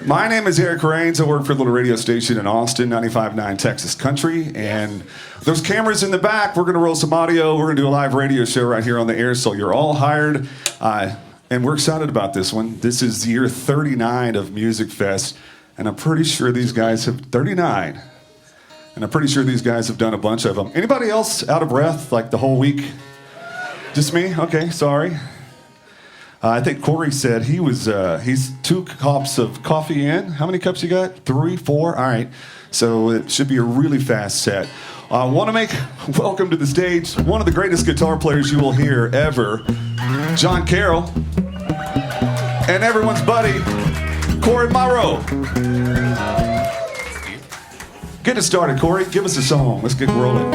My name is Eric Rains. I work for a little radio station in Austin, 95.9 Texas Country. And there's cameras in the back. We're going to roll some audio. We're going to do a live radio show right here on the air. So you're all hired. And we're excited about this one. This is year 39 of MusicFest. And I'm pretty sure these guys have 39. And I'm pretty sure these guys have done a bunch of them. Anybody else out of breath like the whole week? Just me? Okay, sorry. I think Corey said he's 2 cups of coffee in. How many cups you got? 3, 4? All right. So it should be a really fast set. I want to make welcome to the stage one of the greatest guitar players you will hear ever, John Carroll, and everyone's buddy, Cory Morrow. Get us started, Corey. Give us a song. Let's get rolling.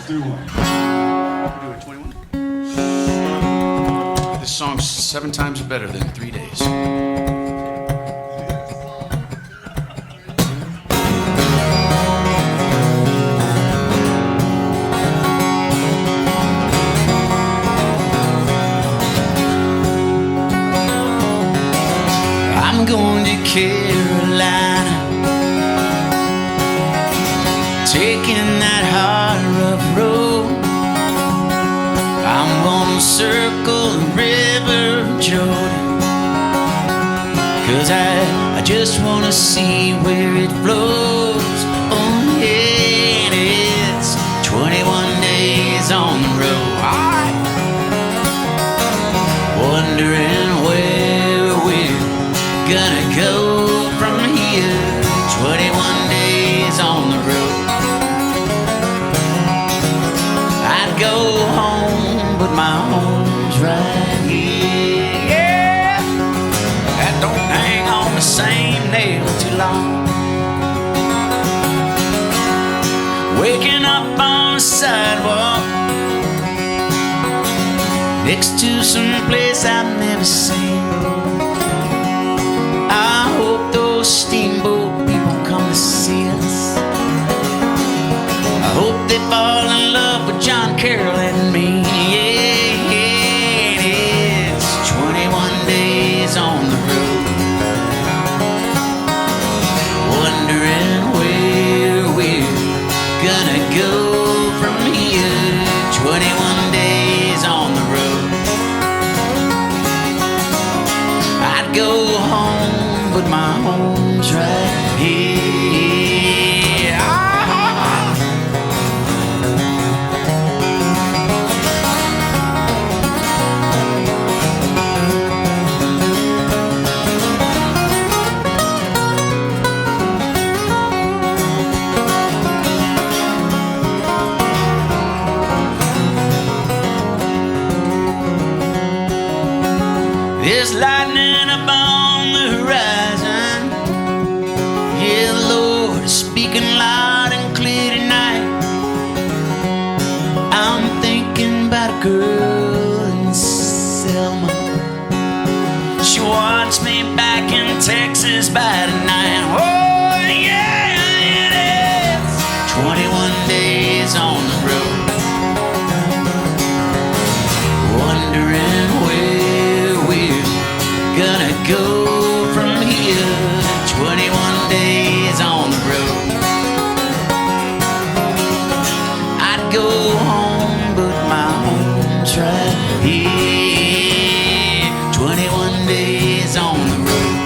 Do one. Do it 21. This song's 7 times better than 3 days. I'm going to Carolina, taking that hard rough road. I'm gonna circle the river Jordan, 'cause I just wanna see where it flows. Oh yeah, it's 21 days on the road. Alright. Wondering where we're gonna go from here. 21 days on the road. Go home, but my home's right here. Yeah, that don't hang on the same nail too long. Waking up on the sidewalk next to some place I've never seen. I hope those steamboat people come to see us. I hope they fall in love with John Carroll and me. Yeah, yeah, it's 21 days on the road. Wondering where we're gonna go from here. 21 days on the road. I'd go home, but my home's right here. There's lightning up on the horizon. Yeah, the Lord is speaking loud and clear tonight. I'm thinking about a girl in Selma. She wants me back in Texas by tonight. Oh, yeah, it is 21 days on the road. Wondering where we're gonna go from here. 21 days on the road. I'd go home, but my home's right here. 21 days on the road.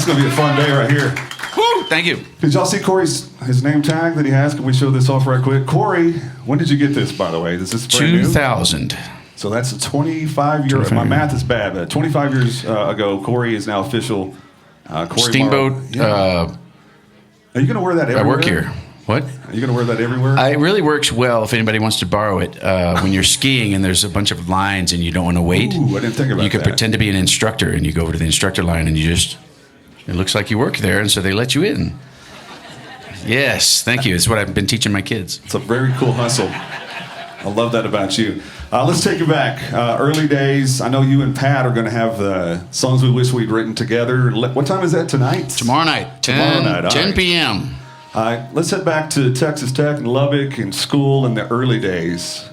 going to be a fun day right here. Woo! Thank you. Did y'all see Corey's his name tag that he has? Can we show this off right quick? Corey, when did you get this, by the way? Is this brand new? 2000. So that's a 25 year. My math is bad, but 25 years ago, Corey is now official. Cory Steamboat. Morrow. Are you going to wear that everywhere? I work here. What? Are you going to wear that everywhere? It really works well if anybody wants to borrow it. When you're skiing and there's a bunch of lines and you don't want to wait. Ooh, I didn't think about that. You can pretend to be an instructor and you go over to the instructor line and it looks like you work there, and so they let you in. Yes, thank you. It's what I've been teaching my kids. It's a very cool hustle. I love that about you. Let's take it back. Early days. I know you and Pat are going to have the songs we wish we'd written together. What time is that tonight? Tomorrow night, 10 p.m. Let's head back to Texas Tech and Lubbock and school in the early days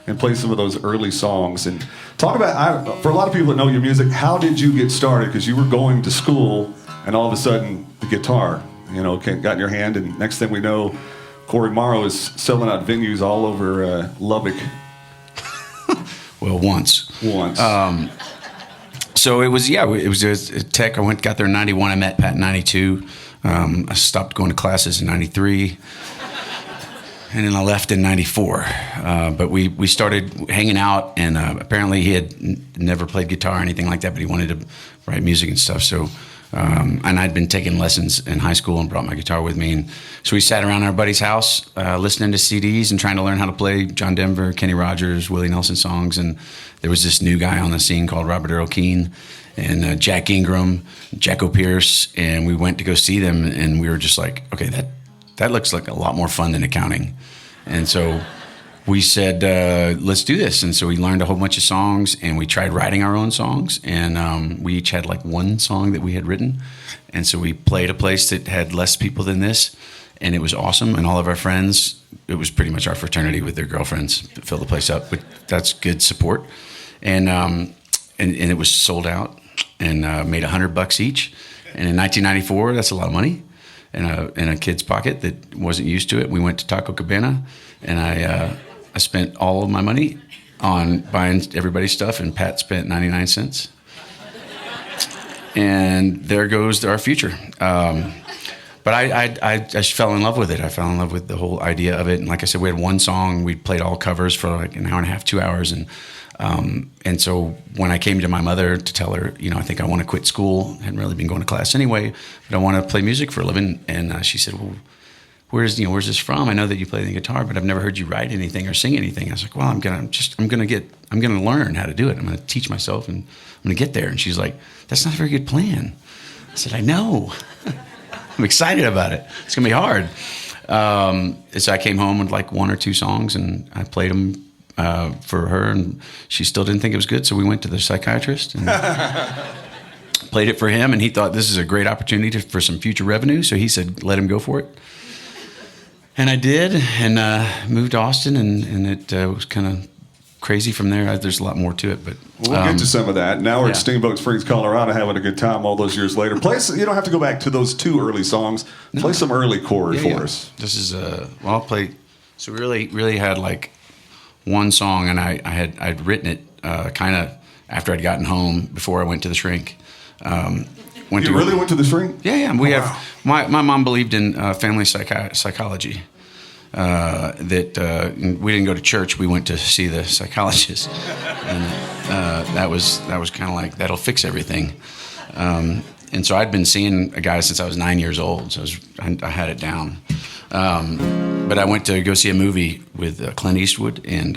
and play some of those early songs. And talk about, for a lot of people that know your music, how did you get started? Because you were going to school and all of a sudden the guitar, got in your hand. And next thing we know, Cory Morrow is selling out venues all over Lubbock. Well, once. So it was a tech. I got there in 91. I met Pat in 92. I stopped going to classes in 93. And then I left in 94. But we started hanging out, and apparently he had never played guitar or anything like that, but he wanted to write music and stuff. So, and I'd been taking lessons in high school and brought my guitar with me. And so we sat around our buddy's house listening to CDs and trying to learn how to play John Denver, Kenny Rogers, Willie Nelson songs. And there was this new guy on the scene called Robert Earl Keen and Jack Ingram, Jacko Pierce, and we went to go see them, and we were just like, okay, that looks like a lot more fun than accounting. And so we said, let's do this. And so we learned a whole bunch of songs, and we tried writing our own songs, and we each had like one song that we had written. And so we played a place that had less people than this, and it was awesome. And all of our friends, it was pretty much our fraternity with their girlfriends that filled the place up. But that's good support. And it was sold out and made $100 each. And in 1994, that's a lot of money in a kid's pocket that wasn't used to it. We went to Taco Cabana, and I spent all of my money on buying everybody's stuff, and Pat spent 99 cents. And there goes our future. But I just fell in love with it. I fell in love with the whole idea of it. And like I said, we had one song. We played all covers for like an hour and a half, 2 hours. And so when I came to my mother to tell her, I think I want to quit school, hadn't really been going to class anyway, but I want to play music for a living. And she said, well, where's this from? I know that you play the guitar, but I've never heard you write anything or sing anything. I was like, well, I'm gonna learn how to do it. I'm gonna teach myself, and I'm gonna get there. And she's like, that's not a very good plan. I said, I know. I'm excited about it. It's gonna be hard. So I came home with like one or two songs, and I played them for her, and she still didn't think it was good. So we went to the psychiatrist and played it for him, and he thought this is a great opportunity for some future revenue. So he said, let him go for it. And I did, and moved to Austin, and it was kind of crazy from there. There's a lot more to it, but we'll get to some of that. Now we're at Steamboat Springs, Colorado, having a good time all those years later. You don't have to go back to those two early songs. No. Play some early Cory for us. This is I'll play. So we really had like one song, and I'd written it kind of after I'd gotten home before I went to the shrink. Went to the shrink? Yeah. We have my mom believed in family psychology. That we didn't go to church. We went to see the psychologist, and that was kind of like that'll fix everything. And so I'd been seeing a guy since I was 9 years old, so I had it down. But I went to go see a movie with Clint Eastwood and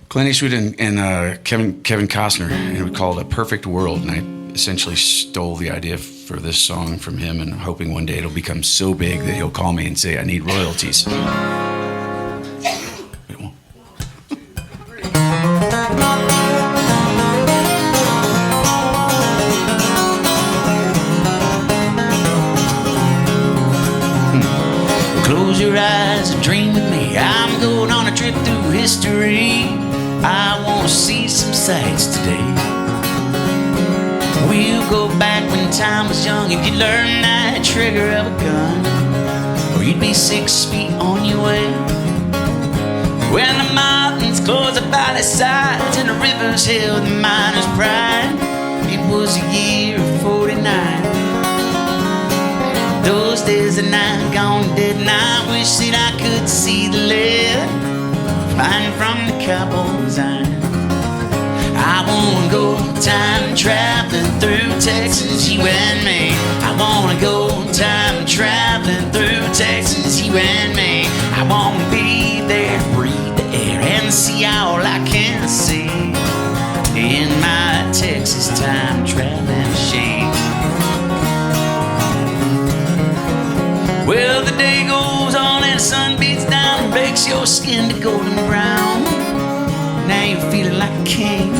Kevin Costner, and it was called A Perfect World, and I essentially stole the idea for this song from him, and I'm hoping one day it'll become so big that he'll call me and say, I need royalties. Close your eyes and dream with me. I'm going on a trip through history. I want to see some sights today. We'll go back when time was young, and you learn that trigger of a gun, or you'd be 6 feet on your way. When the mountains close up by the sides and the rivers held the miner's pride, it was a year of 49. night. Those days are not gone dead, and I wish that I could see the lead flying from the cowboy's eye. I wanna go time traveling through Texas, you and me. I wanna go time traveling through Texas, you and me. I wanna be there, breathe the air, and see all I can see in my Texas time traveling machine. Well, the day goes on and the sun beats down and bakes your skin to golden brown. Now you're feeling like a king.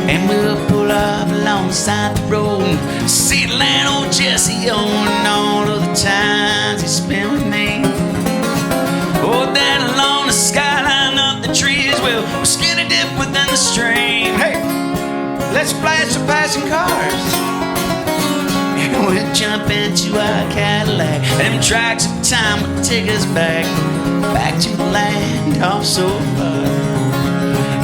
And we'll pull up alongside the road and see the land old Jesse on and all of the times he spent with me. Oh, then along the skyline of the trees, we'll skinny dip within the stream. Hey, let's flash the passing cars. And we'll jump into our Cadillac. Them tracks of time will take us back to the land off so far.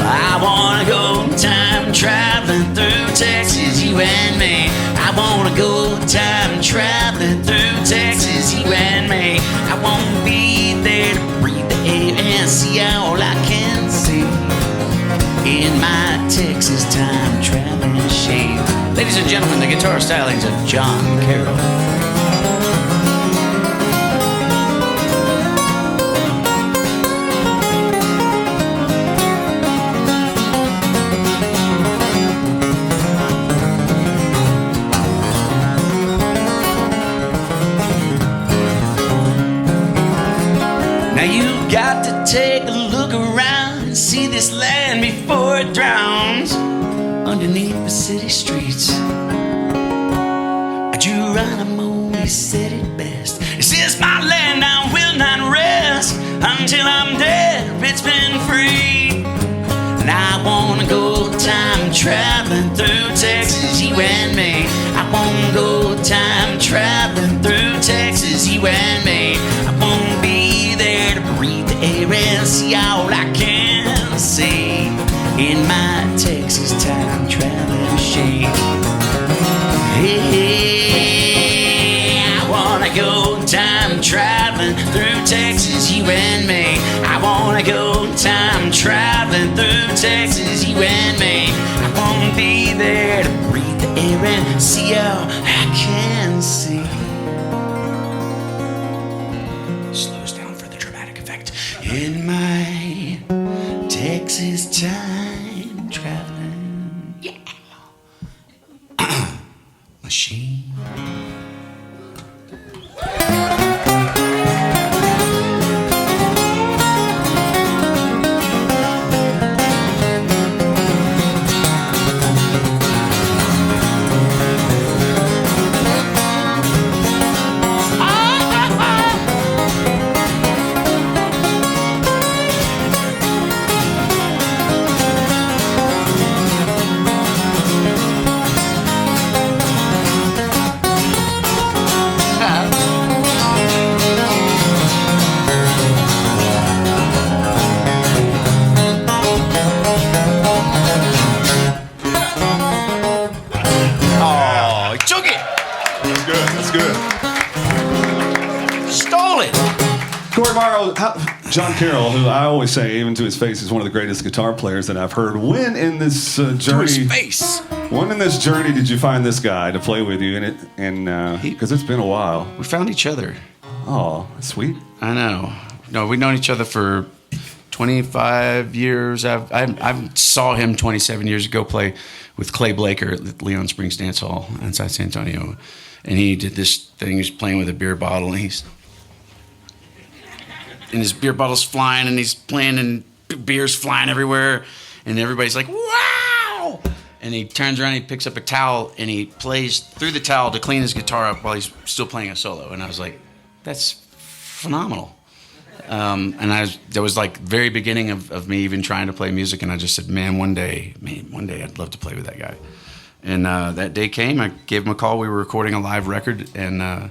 I wanna go time traveling through Texas, you and me. I wanna go time traveling through Texas, you and me. I wanna be there to breathe the air and see all I can see in my Texas time traveling machine. Ladies and gentlemen, the guitar stylings of John Carroll. Got to take a look around and see this land before it drowns underneath the city streets. Geronimo, he said it best. This is my land, I will not rest until I'm dead, it's been free. And I wanna go time traveling through Texas, you and me. I wanna go time traveling through Texas, you and me. I wanna be there to breathe the air and see all I can see in my Texas time traveling machine. Hey, I wanna go time traveling through Texas, you and me. I wanna go time traveling through Texas, you and me. I wanna be there to breathe the air and see all I can see. Slows down for the dramatic effect. In my Texas time traveling, yeah, machine. Cory Morrow, John Carroll, who I always say, even to his face, is one of the greatest guitar players that I've heard. When in this journey, to his face. When in this journey did you find this guy to play with you in it? And because it's been a while. We found each other. Oh, that's sweet. I know. No, we've known each other for 25 years. I saw him 27 years ago play with Clay Blaker at Leon Springs Dance Hall inside San Antonio, and he did this thing. He was playing with a beer bottle, and his beer bottle's flying, and he's playing, and beer's flying everywhere, and everybody's like, "Wow!" And he turns around, and he picks up a towel, and he plays through the towel to clean his guitar up while he's still playing a solo. And I was like, "That's phenomenal." That was like very beginning of me even trying to play music, and I just said, man, one day I'd love to play with that guy. And that day came. I gave him a call. We were recording a live record, and I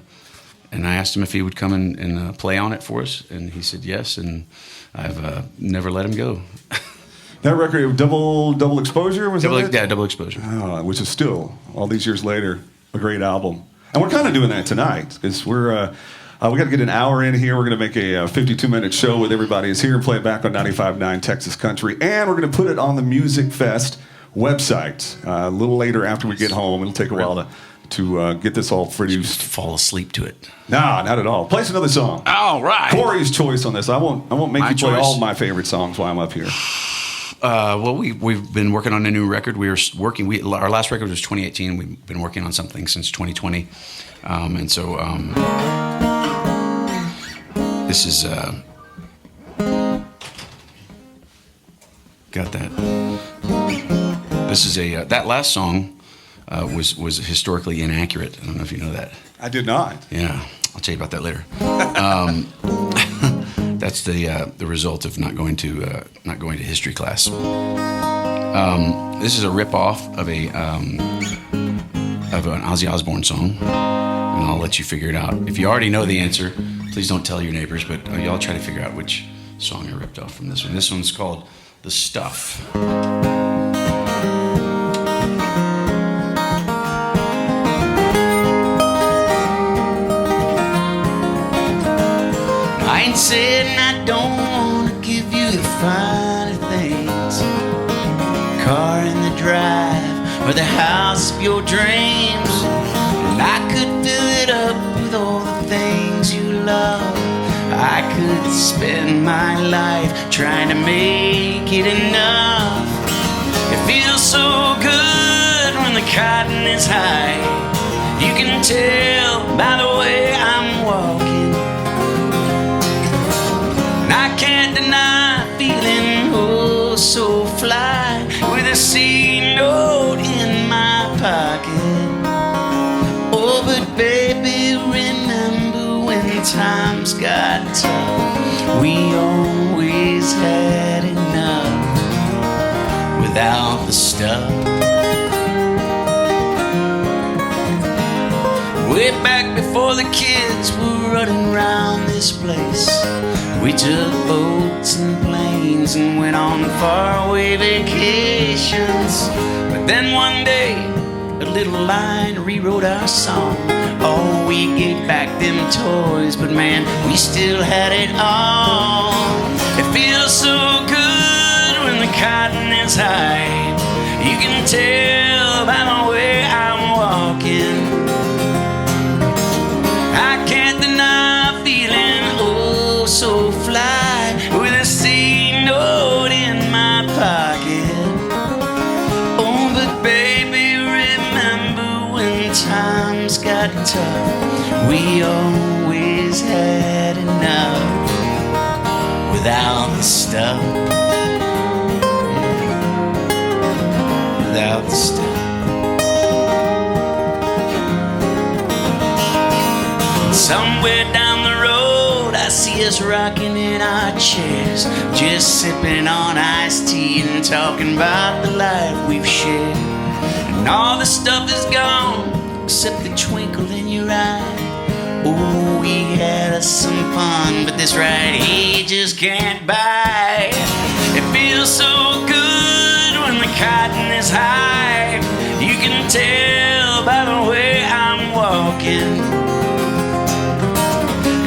asked him if he would come and play on it for us, and he said yes, and I've never let him go. That record, double exposure, was that it? Yeah, double exposure. Which is still, all these years later, a great album. And we're kind of doing that tonight, because we got to get an hour in here. We're going to make a 52-minute show with everybody who's here and play it back on 95.9 Texas Country. And we're going to put it on the MusicFest website a little later after we get home. It'll take a while to get this all produced. Just fall asleep to it. Nah, not at all. Play us another song. All right. Corey's choice on this. I won't make you play all my favorite songs while I'm up here. Well, we've been working on a new record. Our last record was 2018. We've been working on something since 2020, and so this is got that. This is that last song was historically inaccurate. I don't know if you know that. I did not. Yeah, I'll tell you about that later. That's the result of not going to history class. This is a rip-off of an Ozzy Osbourne song, and I'll let you figure it out. If you already know the answer, please don't tell your neighbors, but y'all try to figure out which song I ripped off from this one. This one's called "The Stuff." I ain't saying I don't want to give you the finer things, car in the drive or the house of your dreams, and I could fill it up with all the things you love. I could spend my life trying to make it enough. It feels so good when the cotton is high. You can tell by the way I'm walking. I can't deny feeling oh so fly with a C note in my pocket. Oh, but baby, remember when times got tough? We always had enough without the stuff. Way back before the kids were running around this place, we took boats and planes and went on faraway vacations. But then one day, a little line rewrote our song. Oh, we gave back them toys, but man, we still had it all. It feels so good when the cotton is high. You can tell by the way I'm walking. I can't deny feeling oh so fly with a C note in my pocket. Oh, but baby, remember when times got tough? We always had enough without the stuff. Without the stuff. Somewhere down the road, I see us rocking in our chairs, just sipping on iced tea and talking about the life we've shared. And all the stuff is gone, except the twinkle in your eye. Oh, we had us some fun, but this right here just can't buy. It feels so good when the cotton is high. You can tell by the way I'm walking.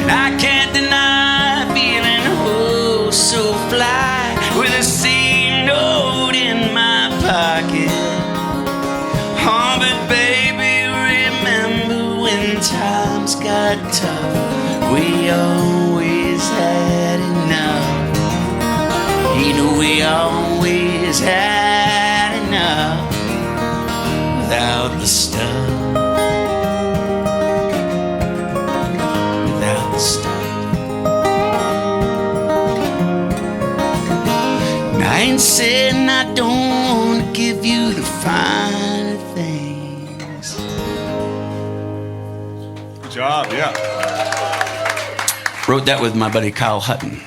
I can't deny feeling oh so fly with a C note in my pocket. Oh, but baby, remember when times got tough? We always had enough. You know we always had enough without the stuff. I ain't saying I don't want to give you the finer things. Good job, yeah. Wrote that with my buddy Kyle Hutton.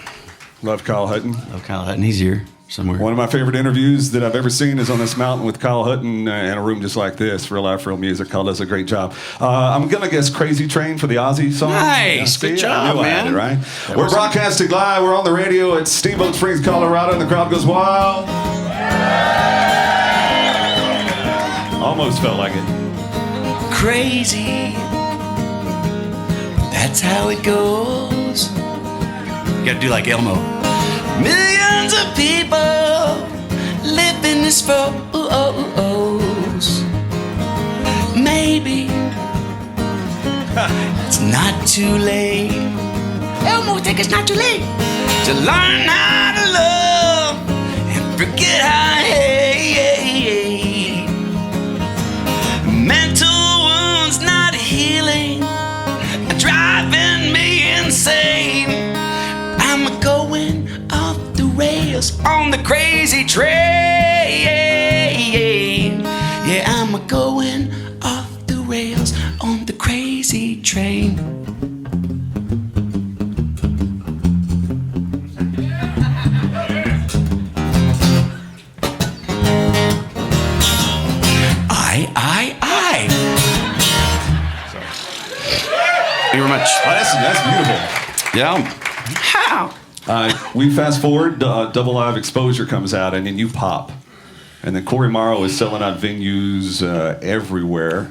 Love Kyle Hutton. Love Kyle Hutton. He's here somewhere. One of my favorite interviews that I've ever seen is on this mountain with Kyle Hutton in a room just like this, real life, real music. Kyle does a great job. I'm going to guess Crazy Train for the Ozzy song. Nice. Yeah, good job, I knew man. I had it, right? We're broadcasting live. We're on the radio at Steamboat Springs, Colorado, and the crowd goes wild. Almost felt like it. Crazy. That's how it goes. You gotta do like Elmo. Millions of people live in this froze. Maybe it's not too late. Elmo, think it's not too late to learn how to love and forget how I hate. Mental wounds not healing are driving me insane. I'm going off the rails on the crazy train. Yeah, I'm going off the rails on the crazy train. Thank you very much. Oh, that's beautiful. Yeah. How? We fast forward, Double Live Exposure comes out, and then you pop. And then Cory Morrow is selling out venues everywhere.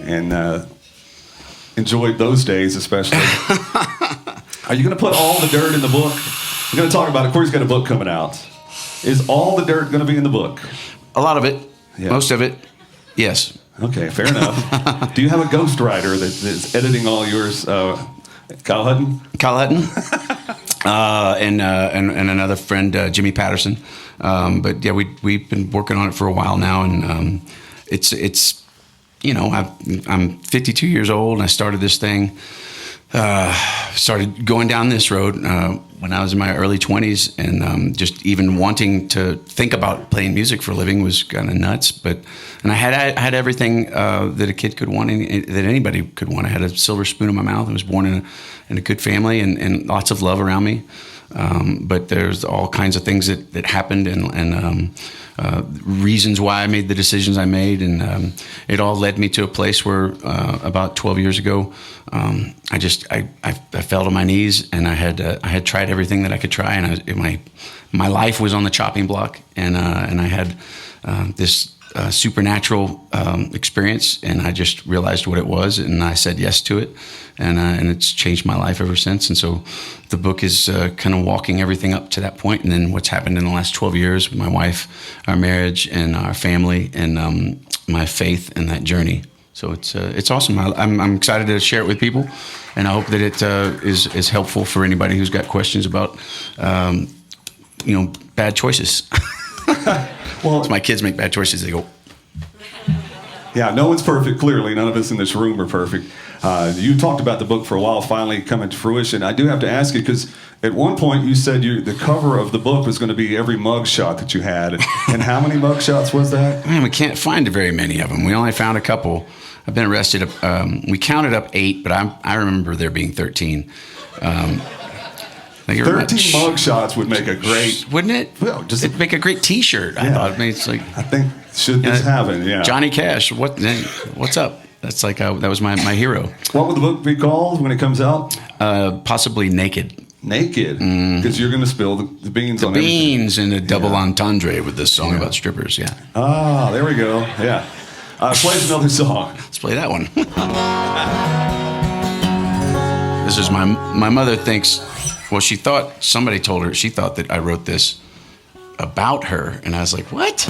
And enjoyed those days, especially. Are you going to put all the dirt in the book? We're going to talk about it. Cory's got a book coming out. Is all the dirt going to be in the book? A lot of it. Yeah. Most of it. Yes. Okay, fair enough. Do you have a ghostwriter that's editing all yours? Kyle Hutton? Kyle Hutton. And another friend, Jimmy Patterson. But yeah, we've been working on it for a while now, and it's you know, I'm 52 years old, and I started this thing. Started going down this road when I was in my early 20s, and just even wanting to think about playing music for a living was kind of nuts. And I had everything that a kid could want, that anybody could want. I had a silver spoon in my mouth. I was born in a good family and lots of love around me. But there's all kinds of things that happened and reasons why I made the decisions I made, and it all led me to a place where about 12 years ago, I fell to my knees, and I had tried everything that I could try, and my life was on the chopping block, and I had this supernatural experience, and I just realized what it was, and I said yes to it, and it's changed my life ever since. And so the book is kind of walking everything up to that point, and then what's happened in the last 12 years with my wife, our marriage, and our family, and my faith in that journey. So it's awesome. I'm excited to share it with people, and I hope that it is helpful for anybody who's got questions about bad choices. Well, so my kids make bad choices. They go. Yeah, no one's perfect. Clearly, none of us in this room are perfect. You talked about the book for a while, finally coming to fruition. I do have to ask you, because at one point you said the cover of the book was going to be every mug shot that you had. And how many mug shots was that? Man, we can't find very many of them. We only found a couple. I've been arrested. We counted up 8, but I remember there being 13. 13 mug shots would make a great, wouldn't it? Well, it'd make a great T-shirt. I thought. I mean, it's like, I think should this happen? Yeah. Johnny Cash. What's up? That's like that was my hero. What would the book be called when it comes out? Possibly Naked. Naked, because you're going to spill the beans on everything. Beans and a double entendre with this song about strippers. Yeah. Ah, there we go. Yeah. Play another song. Let's play that one. This is my mother thinks. Well, somebody told her, she thought that I wrote this about her. And I was like, what?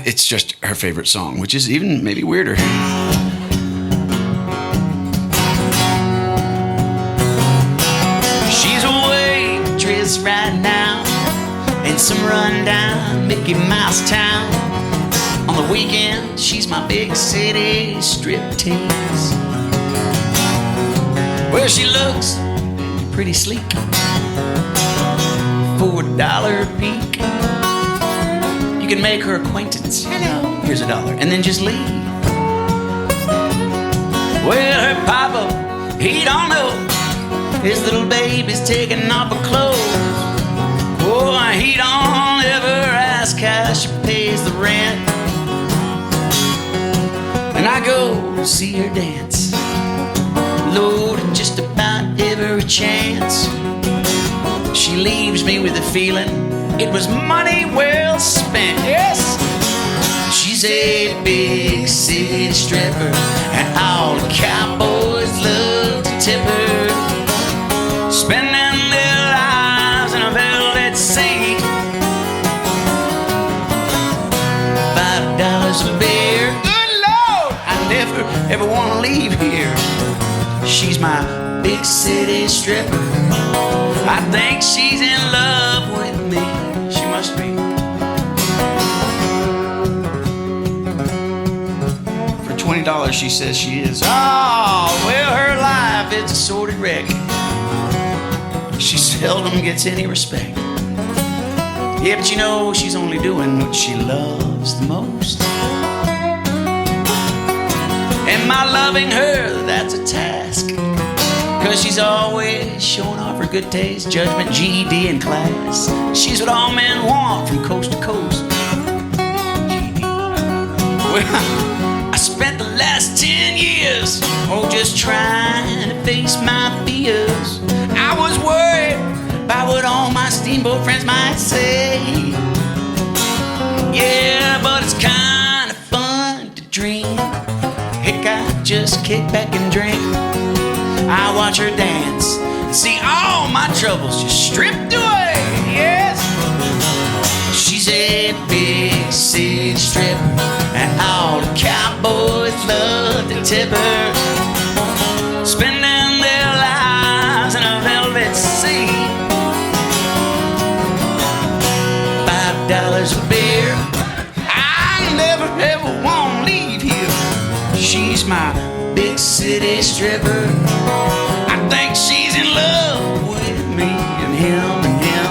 It's just her favorite song, which is even maybe weirder. She's a waitress right now in some rundown Mickey Mouse town. On the weekend, she's my big city striptease, where she looks pretty sleek, $4 a peek. You can make her acquaintance. Hello, here's $1, and then just leave. Well, her papa, he don't know his little baby's taking off her clothes. Oh, he don't ever ask how she pays the rent. And I go see her dance, Lord, in just about every chance. She leaves me with a feeling it was money well spent. Yes, She's a big city stripper, and all the cowboys love to tip her. Spending their lives in a velvet sea. $5 a beer. Good Lord, I never ever want to leave here. She's my big city stripper. I think she's in love with me. She must be. For $20 she says she is. Oh, well, her life is a sordid wreck. She seldom gets any respect. Yeah, but you know, she's only doing what she loves the most. And my loving her, that's a task. 'Cause she's always showing off her good taste, judgment, GED, and class. She's what all men want from coast to coast. GED. Well, I spent the last 10 years, just trying to face my fears. I was worried about what all my steamboat friends might say. Yeah, but it's kind of fun to dream. Heck, I just kick back and drink. I watch her dance and see all my troubles just stripped away. Yes, she's a big city stripper, and all the cowboys love to tip her. Spending their lives in a velvet sea. $5 a beer. I never ever want to leave here. She's my big city stripper. I think she's in love with me and him and him.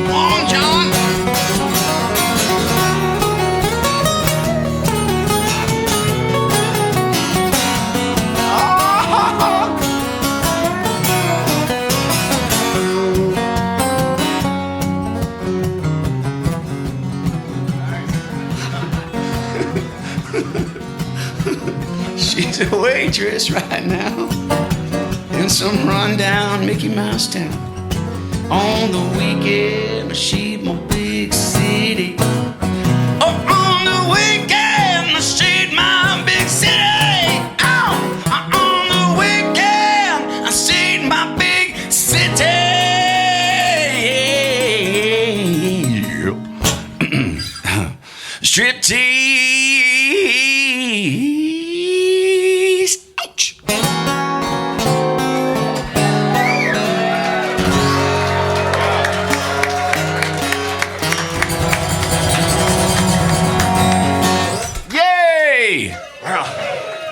Come on, John. She's a waitress right now in some rundown Mickey Mouse town. On the weekend, she's my big city. Oh, on the weekend, she's my big city. Oh, on the weekend, she's my big city. Striptease. Ouch. Yay! Wow,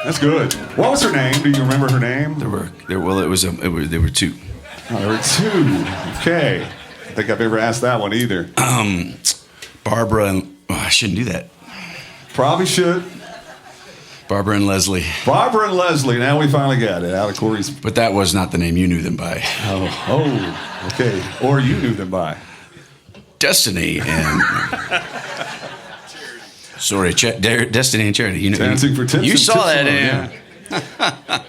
that's good. What was her name? Do you remember her name? There were two. Oh, there were two. Okay. I don't think I've ever asked that one either. Barbara and I shouldn't do that. Probably should. Barbara and Leslie. Barbara and Leslie. Now we finally got it out of Corey's. But that was not the name you knew them by. Oh, okay. Or you knew them by. Destiny and sorry, Destiny and Charity. You know, Dancing for Tips. You and saw Tips that, alone, yeah.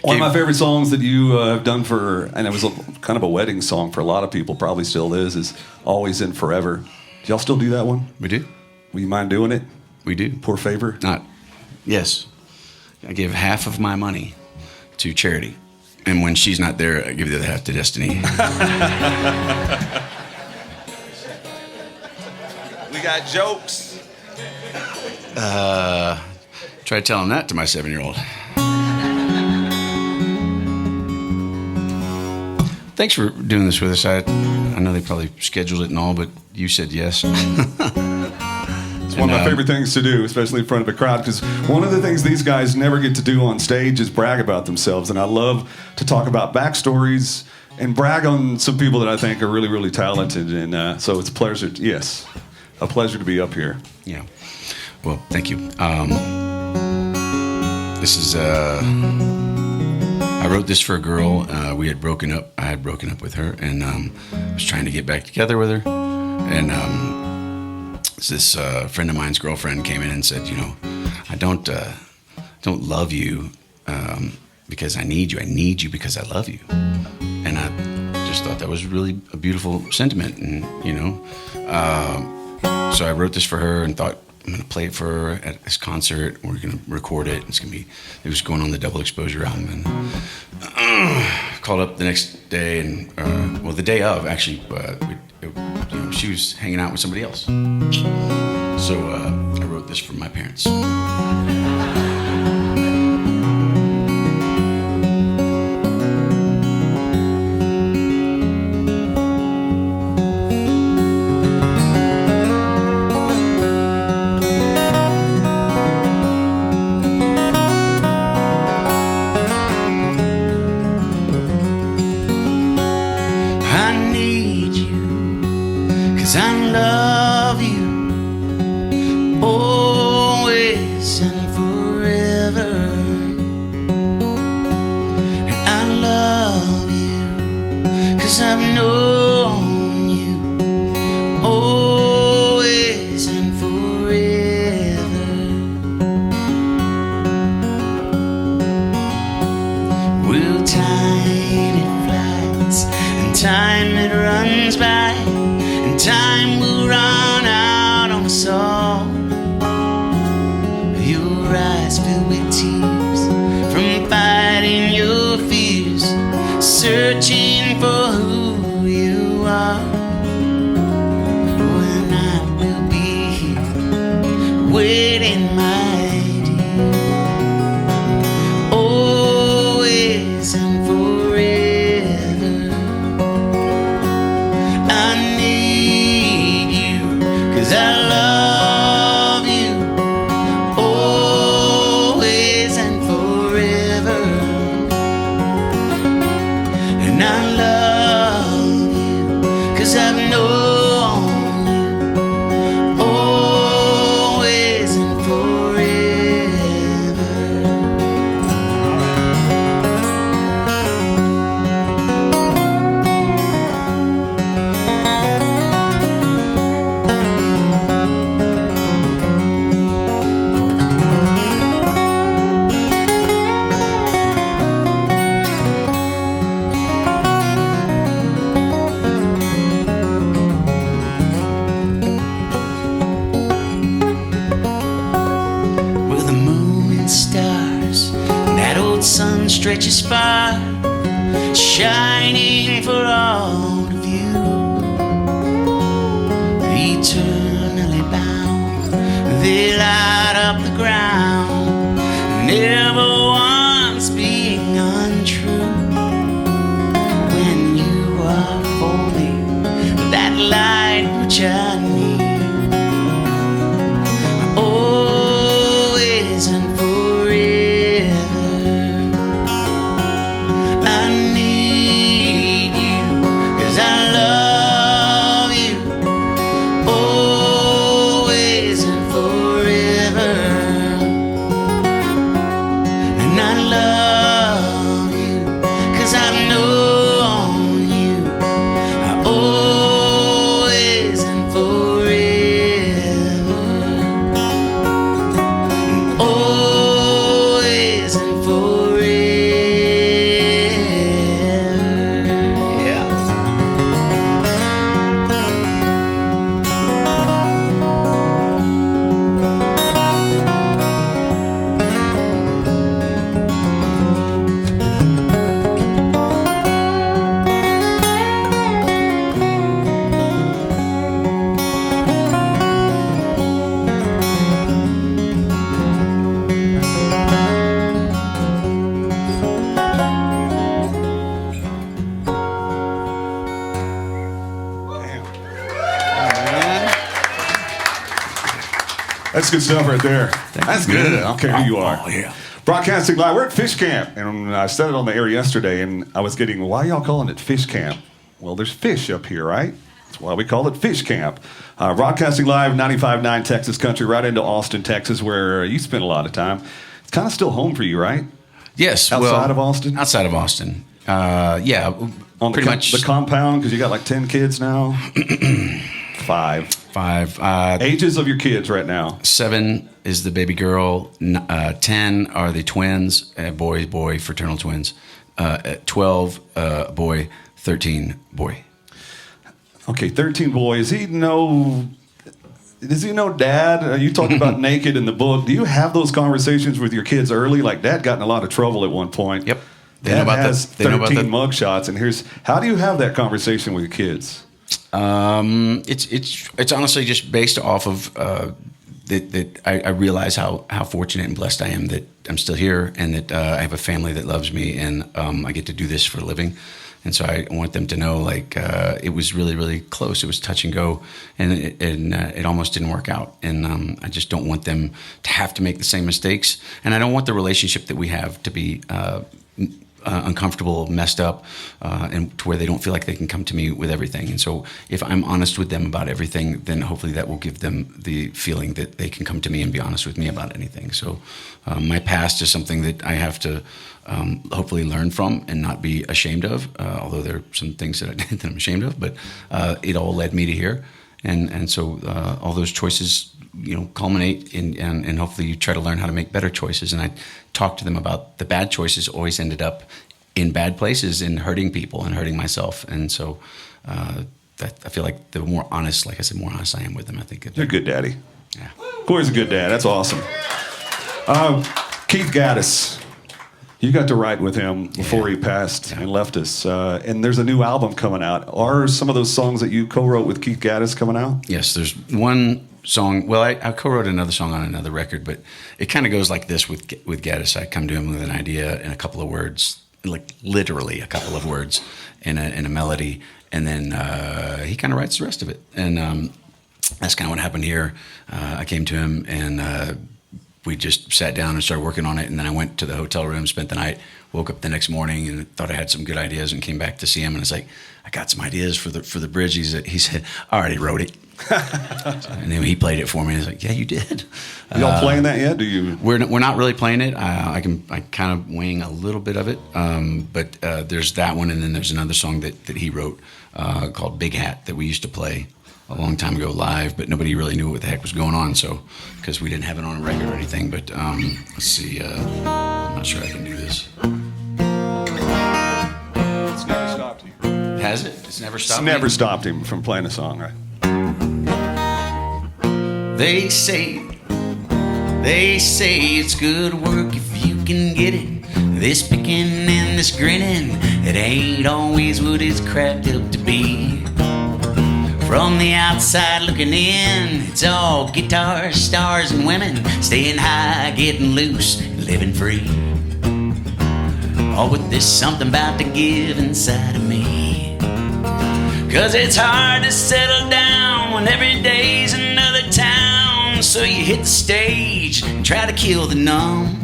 One of my favorite songs that you have done for, and it was kind of a wedding song for a lot of people, probably still is Always and Forever. Do y'all still do that one? We do. Will you mind doing it? We do. Poor favor? Yes. I give half of my money to charity. And when she's not there, I give the other half to Destiny. We got jokes. Try telling that to my 7-year-old. Thanks for doing this with us. I know they probably scheduled it and all, but you said yes. It's one of my favorite things to do, especially in front of a crowd, because one of the things these guys never get to do on stage is brag about themselves. And I love to talk about backstories and brag on some people that I think are really, really talented. And so it's a pleasure to be up here. Yeah. Well, thank you. This is, I wrote this for a girl. We had broken up. I had broken up with her, and I was trying to get back together with her. And this friend of mine's girlfriend came in and said, you know, I don't love you because I need you. I need you because I love you. And I just thought that was really a beautiful sentiment. And, so I wrote this for her and thought, I'm going to play it for her at this concert. We're going to record it. It was going on the Double Exposure album. And called up the next day, and the day of, actually, she was hanging out with somebody else. So I wrote this for my parents. I love you always and forever. And I love you 'cause I've known you always and forever. Well, tiny flights and time that runs by, time will run out on us all. Your eyes filled with tears from fighting your fears, searching for who you are. When I will be here, waiting, my dear, always and forever. I need you 'cause I love you always and forever. And I love you 'cause I've known you always and forever. With the moon and stars, and that old sun stretches far, shining for all to view. Eternally bound, they light up the ground, never once being untrue. When you are for me, that light which I need, always and forever. I need you 'cause I love you always and forever. And I love you 'cause I've known you always and forever. Always and forever. Yeah. That's good stuff right there. That's good. I don't care who you are. Oh, yeah. Broadcasting live. We're at Fish Camp, and I said it on the air yesterday, and I was getting, why y'all calling it Fish Camp? Well, there's fish up here, right? That's why we call it Fish Camp. Broadcasting live, 95.9 Texas Country, right into Austin, Texas, where you spent a lot of time. It's kind of still home for you, right? Yes. Outside of Austin? Outside of Austin. Yeah. On pretty much. the compound, because you got like 10 kids now? 5. 5. Ages of your kids right now? 7 is the baby girl. 10 are the twins, boy, fraternal twins. 12 boy, 13 boy. Okay, 13 boy. Does he know dad? You talk about naked in the book. Do you have those conversations with your kids early? Like, dad got in a lot of trouble at one point. Yep. Dad has 13 mugshots, and how do you have that conversation with your kids? It's honestly just based off of that I realize how fortunate and blessed I am that I'm still here, and that I have a family that loves me, and I get to do this for a living. And so I want them to know, like, it was really, really close. It was touch and go, and it almost didn't work out. And I just don't want them to have to make the same mistakes. And I don't want the relationship that we have to be uncomfortable, messed up, and to where they don't feel like they can come to me with everything. And so if I'm honest with them about everything, then hopefully that will give them the feeling that they can come to me and be honest with me about anything. So my past is something that I have to hopefully learn from and not be ashamed of, although there are some things that I did that I'm ashamed of, but it all led me to here. And so all those choices, culminate in, and hopefully you try to learn how to make better choices. And I talk to them about the bad choices always ended up in bad places and hurting people and hurting myself. And so I feel like the more honest, like I said, more honest I am with them, I think. You're a good daddy. Yeah. Cory's a good dad. That's awesome. Keith Gaddis. You got to write with him before he passed and left us. And there's a new album coming out. Are some of those songs that you co-wrote with Keith Gaddis coming out? Yes, there's one song. Well, I co-wrote another song on another record, but it kind of goes like this with Gaddis. I come to him with an idea and a couple of words, like literally a couple of words and a melody, and then he kind of writes the rest of it. And that's kind of what happened here. I came to him and we just sat down and started working on it, and then I went to the hotel room, spent the night, woke up the next morning and thought I had some good ideas, and came back to see him, and I was like, I got some ideas for the bridge. He said, I already wrote it. And then he played it for me, and I was like, yeah, you did. Y'all playing that yet? Do you? We're not really playing it. I kind of wing a little bit of it, but there's that one, and then there's another song that he wrote called Big Hat that we used to play a long time ago live, but nobody really knew what the heck was going on, so because we didn't have it on a record or anything. But let's see, I'm not sure I can do this. It's never stopped you. Has it? It's never stopped. It's never stopped him from playing a song, right? They say it's good work if you can get it. This picking and this grinning, it ain't always what it's cracked up to be. From the outside looking in, it's all guitars, stars, and women staying high, getting loose, living free. Oh, but there's something about to give inside of me. 'Cause it's hard to settle down when every day's another town. So you hit the stage and try to kill the numb.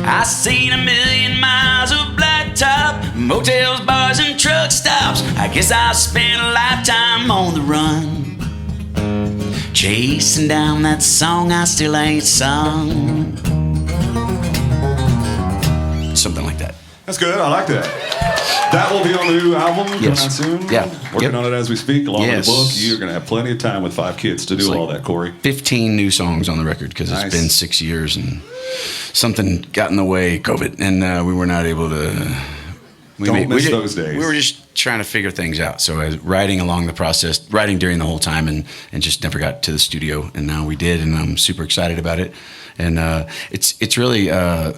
I seen 1,000,000 miles of blacktop, motels, bars, and truck stops. I guess I spent a lifetime on the run, chasing down that song I still ain't sung. Something like that. That's good. I like that. That will be on the new album coming out soon. Yeah. Working on it as we speak, along with the book. Yes. You're going to have plenty of time with 5 kids to do all that, Cory. 15 new songs on the record because it's been 6 years and something got in the way, COVID, and we were not able to. Don't miss those days. We were just trying to figure things out. So I was writing along the process, writing during the whole time, and just never got to the studio. And now we did, and I'm super excited about it. And it's really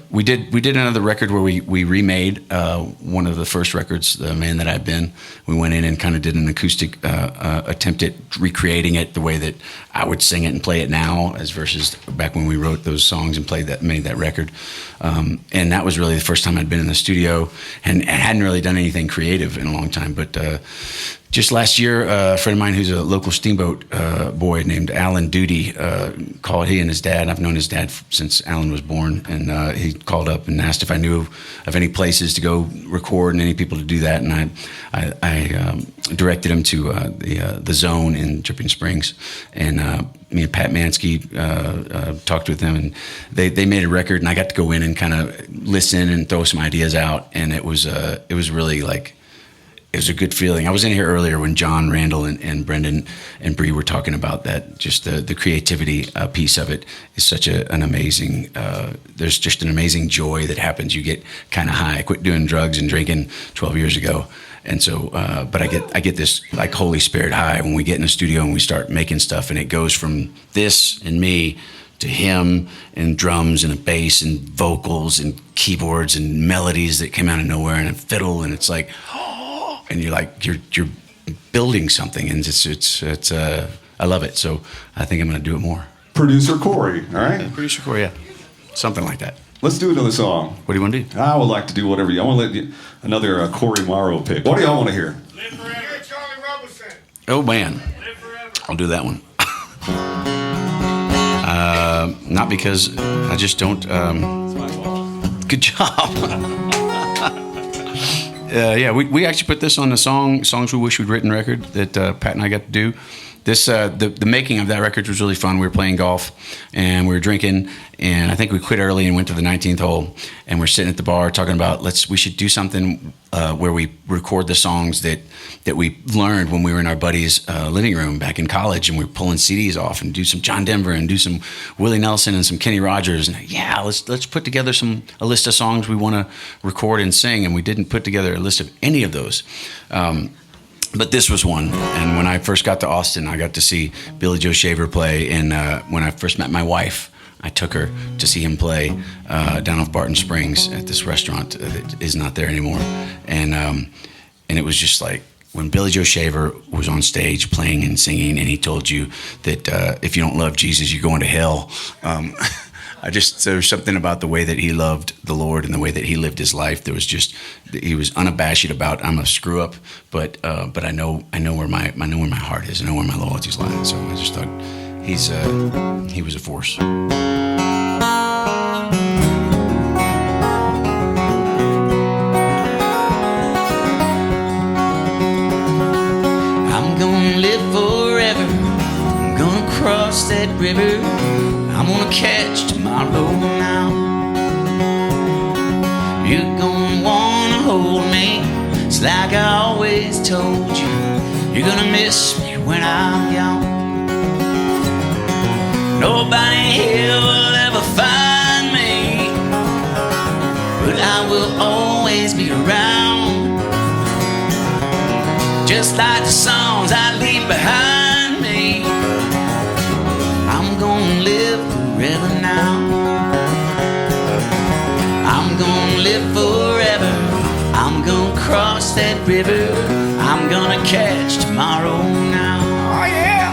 we did another record where we remade one of the first records, The Man That I've Been. We went in and kind of did an acoustic attempt at recreating it the way that I would sing it and play it now, as versus back when we wrote those songs and made that record. And that was really the first time I'd been in the studio and hadn't really done anything creative in a long time. But just last year, a friend of mine who's a local Steamboat boy named Alan Duty called. He and his dad, I've known his dad since Alan was born, and he called up and asked if I knew of any places to go record and any people to do that. And I directed him to the Zone in Dripping Springs, and me and Pat Mansky talked with them, and they made a record, and I got to go in and kind of listen and throw some ideas out, and it was really like. was a good feeling. I was in here earlier when John, Randall, and Brendan and Bree were talking about that. Just the creativity piece of it is such an amazing. There's just an amazing joy that happens. You get kind of high. I quit doing drugs and drinking 12 years ago, and so. But I get this like Holy Spirit high when we get in the studio and we start making stuff, and it goes from this and me to him and drums and a bass and vocals and keyboards and melodies that came out of nowhere and a fiddle, and it's like. And you're like you're building something, and it's I love it. So I think I'm going to do it more. Producer Cory, all right? Yeah, Producer Cory, yeah, something like that. Let's do another song. What do you want to do? I would like to do whatever you. I want to let you another Cory Morrow pick. What do y'all want to hear? Live Forever, Charlie Robinson. Oh man, Live Forever. I'll do that one. Not because I just don't. Good job. Yeah, we actually put this on the Songs We Wish We'd Written record that Pat and I got to do. This the making of that record was really fun. We were playing golf and we were drinking, and I think we quit early and went to the 19th hole, and we're sitting at the bar talking about we should do something where we record the songs that we learned when we were in our buddy's living room back in college, and we were pulling CDs off and do some John Denver and do some Willie Nelson and some Kenny Rogers, and yeah, let's put together a list of songs we want to record and sing, and we didn't put together a list of any of those. But this was one, and when I first got to Austin, I got to see Billy Joe Shaver play, and when I first met my wife, I took her to see him play down off Barton Springs at this restaurant that is not there anymore, and it was just like when Billy Joe Shaver was on stage playing and singing, and he told you that if you don't love Jesus, you're going to hell. There's something about the way that he loved the Lord and the way that he lived his life. He was unabashed about, I'm a screw up, but I know where my heart is. I know where my loyalties lie. So I just thought he was a force. I'm gonna live forever. I'm gonna cross that river. I'm gonna catch tomorrow now. You're gonna wanna hold me. It's like I always told you. You're gonna miss me when I'm gone. Nobody here will ever find me, but I will always be around. Just like the songs I leave behind me. I'm gonna live forever now. I'm gonna live forever. I'm gonna cross that river. I'm gonna catch tomorrow now. Oh yeah!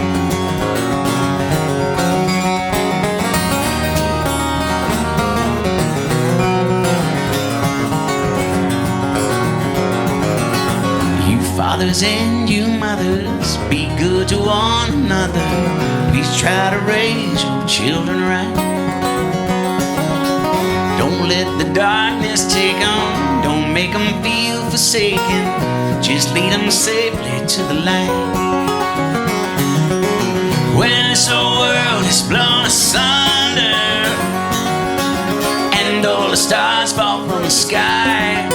You fathers and you mothers, be good to one another. Please try to raise your children right. Don't let the darkness take them. Don't make them feel forsaken. Just lead them safely to the light. When this whole world is blown asunder and all the stars fall from the sky,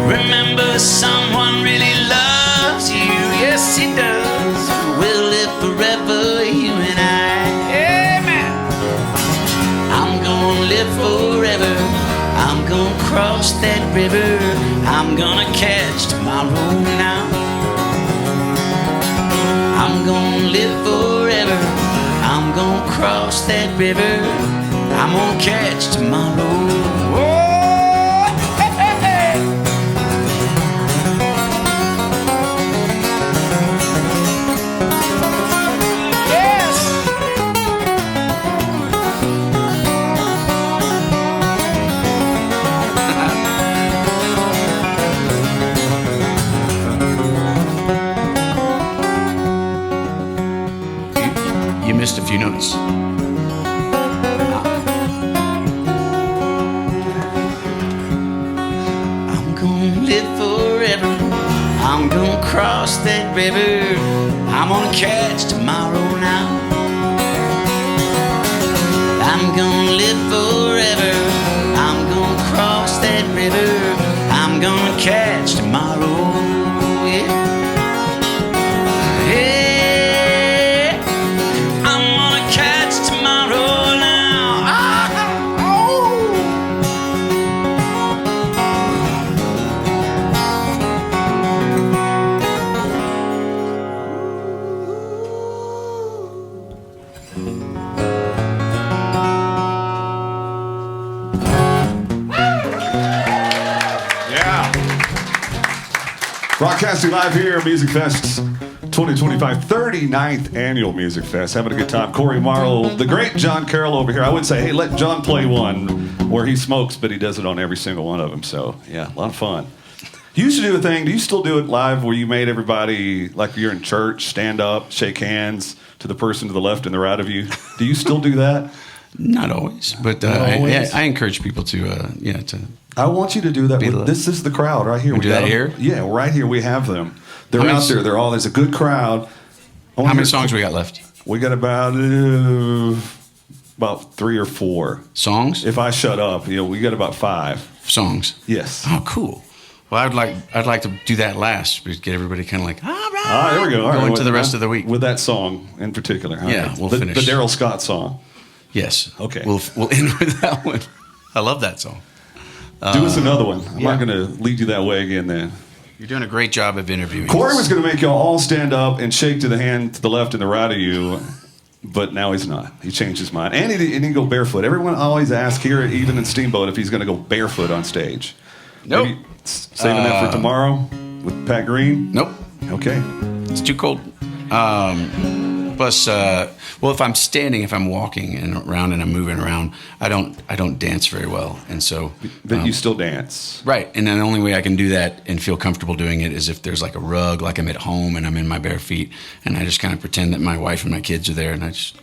remember someone really loves you. Yes, he does. We'll live forever, you and I. Amen. I'm gonna live forever. I'm gonna cross that river. I'm gonna catch tomorrow now. I'm gonna live forever. I'm gonna cross that river. I'm gonna catch tomorrow. Oh, hey, hey, hey. You missed a few notes. I'm gonna live forever. I'm gonna cross that river. I'm gonna catch tomorrow now. I'm gonna live forever. I'm gonna cross that river. I'm gonna catch tomorrow. Yeah. Broadcasting live here, MusicFest 2025, 39th annual MusicFest. Having a good time. Cory Morrow, the great John Carroll over here. I would say, hey, let John play one where he smokes, but he does it on every single one of them. So, yeah, a lot of fun. You used to do a thing. Do you still do it live where you made everybody, like you're in church, stand up, shake hands to the person to the left and the right of you? Do you still do that? Not always, but I encourage people to I want you to do that. This is the crowd right here. We do that here? Yeah, right here we have them. They're out there. There's a good crowd. How many songs we got left? We got about 3 or 4 songs. If I shut up, we got about 5 songs. Yes. Oh, cool. Well, I'd like to do that last, but get everybody kind of like, all right. Ah, there we go. All right, going to the rest of the week with that song in particular. Yeah, we'll finish the Daryl Scott song. Yes. Okay. We'll end with that one. I love that song. Do us another one. I'm not going to lead you that way again then. You're doing a great job of interviewing. Cory was going to make y'all all stand up and shake to the hand to the left and the right of you, but now he's not. He changed his mind. And he didn't go barefoot. Everyone always asks here, even in Steamboat, if he's going to go barefoot on stage. Nope. Maybe saving that for tomorrow with Pat Green? Nope. Okay. It's too cold. Plus, if I'm standing, if I'm walking around and I'm moving around, I don't dance very well, and so. But you still dance, right? And then the only way I can do that and feel comfortable doing it is if there's like a rug, like I'm at home and I'm in my bare feet, and I just kind of pretend that my wife and my kids are there, and I just,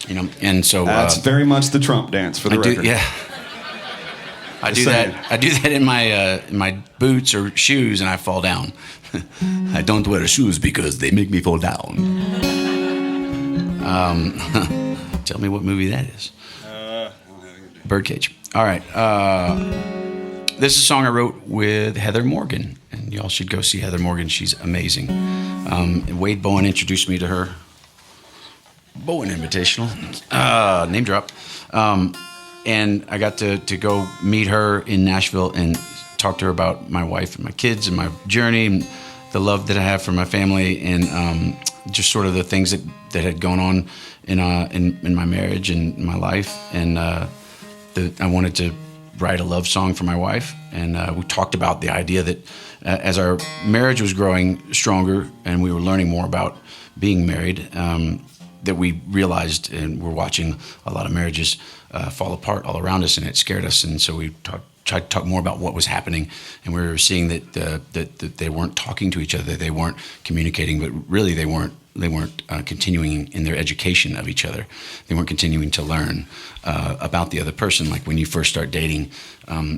and so. That's very much the Trump dance for the record. Yeah. I do that in my boots or shoes, and I fall down. I don't wear shoes because they make me fall down. Tell me what movie that is. Birdcage. All right. This is a song I wrote with Heather Morgan, and y'all should go see Heather Morgan. She's amazing. Wade Bowen introduced me to her. Bowen Invitational. Name drop. And I got to go meet her in Nashville and talk to her about my wife and my kids and my journey and the love that I have for my family and just sort of the things that had gone on in my marriage and my life. And I wanted to write a love song for my wife. And we talked about the idea that as our marriage was growing stronger and we were learning more about being married, that we realized, and we're watching a lot of marriages fall apart all around us, and it scared us. And so we tried to talk more about what was happening, and we were seeing that they weren't talking to each other, they weren't communicating, but really they weren't continuing in their education of each other. They weren't continuing to learn about the other person. Like when you first start dating,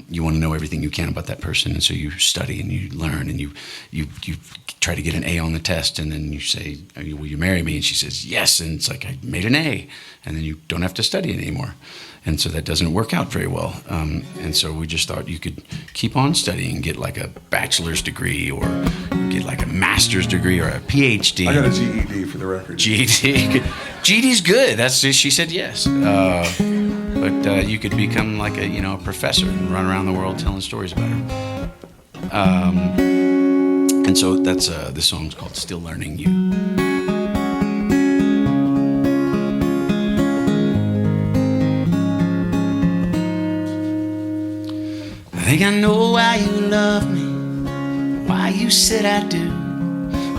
you want to know everything you can about that person, and so you study and you learn and you try to get an A on the test, and then you say, "Will you marry me?" And she says, "Yes," and it's like, I made an A, and then you don't have to study anymore. And so that doesn't work out very well. And so we just thought you could keep on studying, get like a bachelor's degree or get like a master's degree or a PhD. I got a GED for the record. GED. GED's good. She said yes. But you could become like a professor and run around the world telling stories about her. And so that's this song's called "Still Learning You." I think I know why you love me, why you said I do,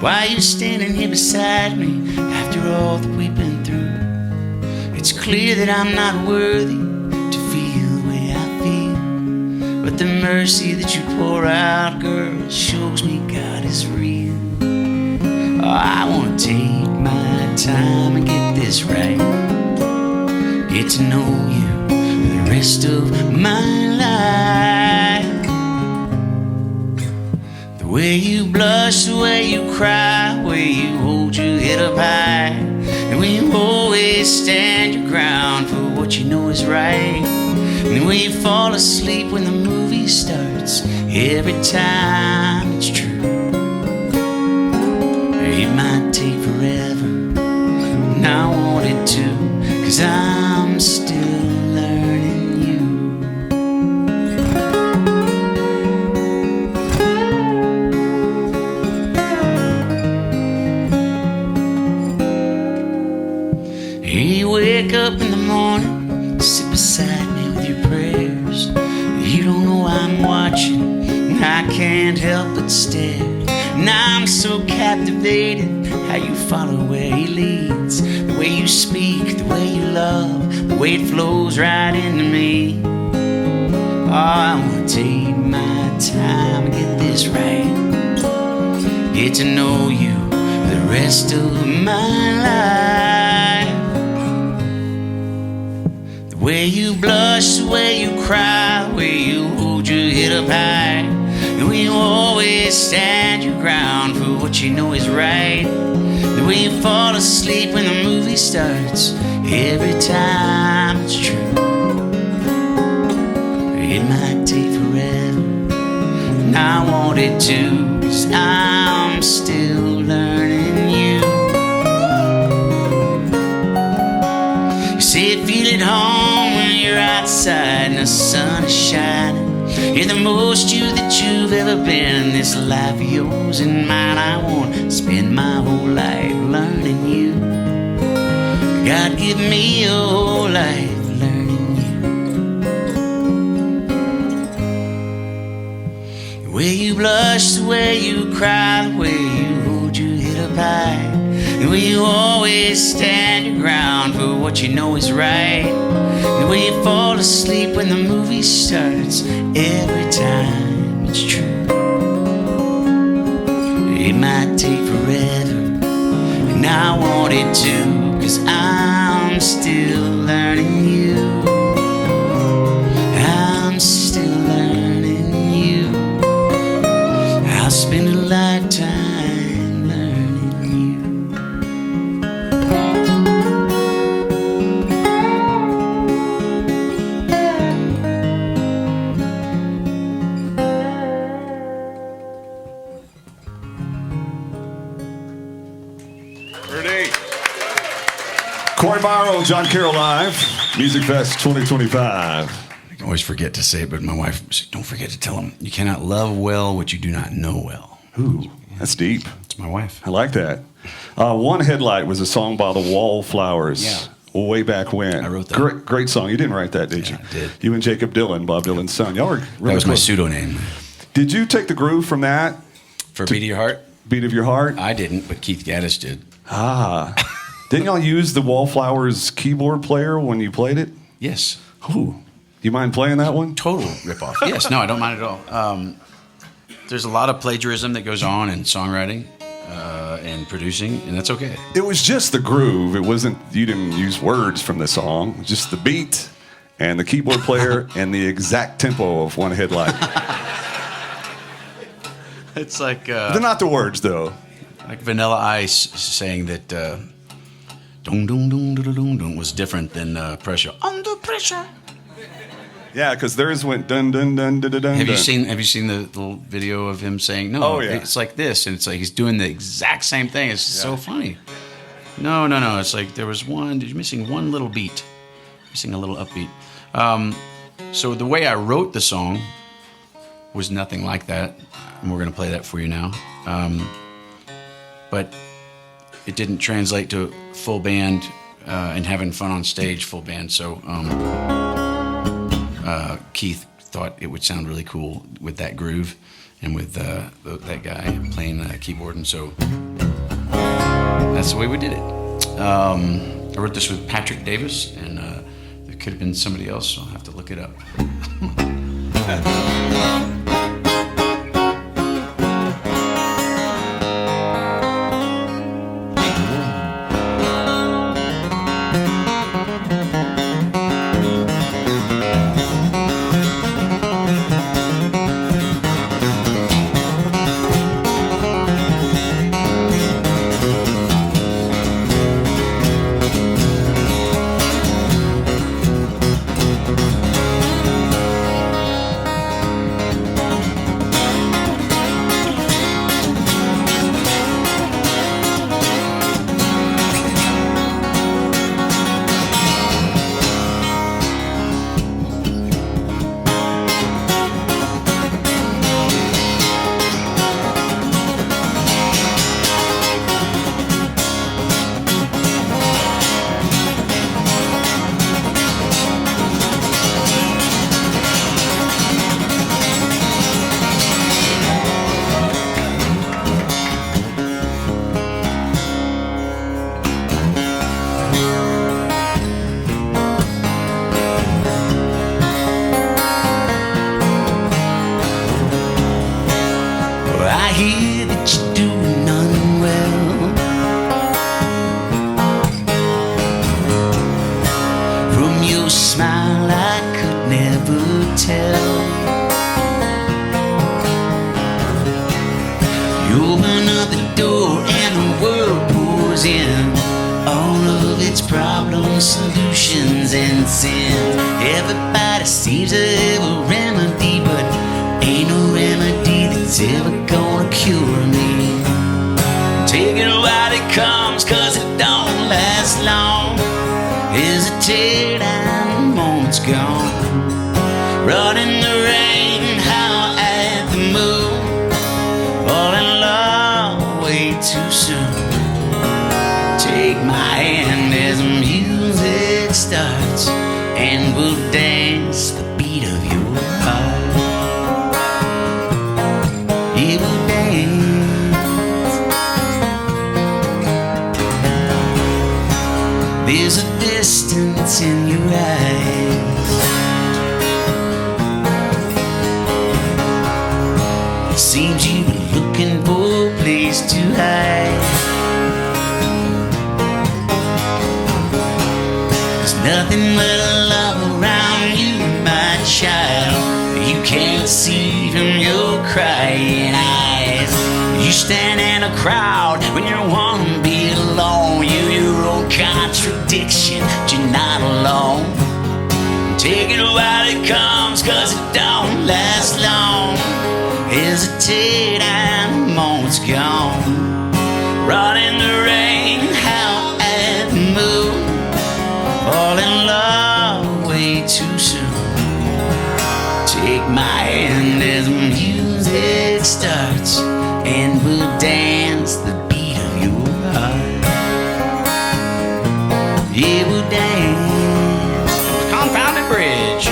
why you're standing here beside me after all that we've been through. It's clear that I'm not worthy to feel the way I feel, but the mercy that you pour out, girl, shows me God is real. Oh, I want to take my time and get this right, get to know you for the rest of my life. The way you blush, the way you cry, the way you hold your head up high, and when you always stand your ground for what you know is right, and the way you fall asleep when the movie starts every time it's true. It might take forever, and I want it to, 'cause I'm still learning you. You wake up in the morning, sit beside me with your prayers. You don't know I'm watching, and I can't help but stare. And I'm so captivated how you follow where he leads. The way you speak, the way you love, the way it flows right into me. Oh, I wanna take my time and get this right. Get to know you the rest of my life. The way you blush, the way you cry, the way you hold your head up high, the way you always stand your ground for what you know is right. The way you fall asleep when the movie starts, every time it's true. It might take forever, and I want it to, 'cause I'm still learning you. You say you feel at home when you're outside and the sun is shining. You're the most you that you've ever been in this life of yours and mine. I want to spend my whole life learning you. God, give me your whole life learning you. The way you blush, the way you cry, the way you hold your head up high, the way you always stand your ground for what you know is right. The way you fall asleep when the movie starts, every time it's true. It might take forever, and I want it to, 'cause I'm still learning you. I'm still learning you. I'll spend a lifetime learning you. Cory Morrow, John Carroll Live, MusicFest 2025. I always forget to say it, but my wife said, don't forget to tell him, you cannot love well what you do not know well. Ooh, that's deep. It's my wife. I like that. One Headlight was a song by the Wallflowers. Yeah. Way back when. I wrote that. Great song. You didn't write that, did you? I did. You and Jacob Dylan, Bob Dylan's son. Y'all were really That was my close. pseudonym. Did you take the groove from that, For Beat of Your Heart? Beat of Your Heart? I didn't, but Keith Gaddis did. Ah. Didn't y'all use the Wallflowers keyboard player when you played it? Yes. Ooh. You mind playing that one? Total ripoff. Yes, no, I don't mind at all. There's a lot of plagiarism that goes on in songwriting and producing, and that's okay. It was just the groove. It wasn't, you didn't use words from the song, just the beat and the keyboard player and the exact tempo of One Headlight. It's like They're not the words, though. like Vanilla Ice saying that "dum dum dum dum dum dum" was different than "Pressure Under Pressure." Yeah, because theirs went dun dun dun dun dun dun. Have you seen the little video of him saying no? Oh, yeah. It's like this, and it's like he's doing the exact same thing. It's so funny. No. It's like you're missing one little beat, missing a little upbeat. So the way I wrote the song was nothing like that, and we're gonna play that for you now. But it didn't translate to full band and having fun on stage, full band. So. Keith thought it would sound really cool with that groove and with that guy playing keyboard, and so that's the way we did it. I wrote this with Patrick Davis, and it could have been somebody else, so I'll have to look it up. tell. You open up the door and the world pours in all of its problems, solutions, and sins. Everybody seems to have a remedy, but ain't no remedy that's ever gonna cure me. Take it while it comes, cause it don't last long. Hesitate and the moment's gone. Run in the rain, howl at the moon. Fall in love way too soon. Take my hand as the music starts, and we'll dance the beat of your heart. It will dance. There's a distance in your eyes. Seems you were looking for a place to hide. Nothing but love around you, my child. You can't see from your crying eyes. You stand in a crowd when you want to be alone. You're your own contradiction, but you're not alone. Take it while it comes, cause it don't last long. Hesitate and the moment's gone. Run in the rain, howl at the moon. Fall in love way too soon. Take my hand as the music starts, and we'll dance the beat of your heart. Yeah, we'll dance the confounded bridge.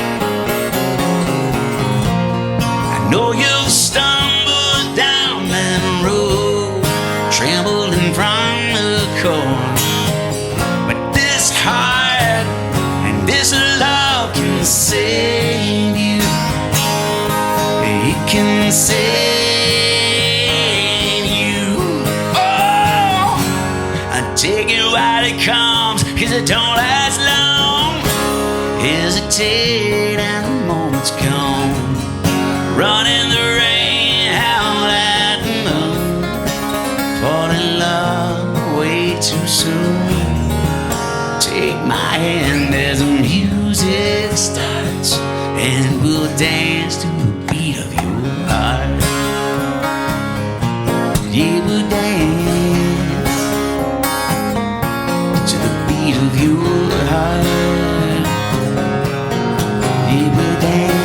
I know you've stumbled down that road, trembling from the cold, but this heart and this love can save you. It can save you. Oh, I take it while it comes, cause it don't last long. Hesitate and the moment's gone. Run in the rain, howl at the moon. Fall in love way too soon. Take my hand as the music starts, and we'll dance to the beat of your heart. Yeah, we'll dance to the beat of your heart. Yeah, we'll dance.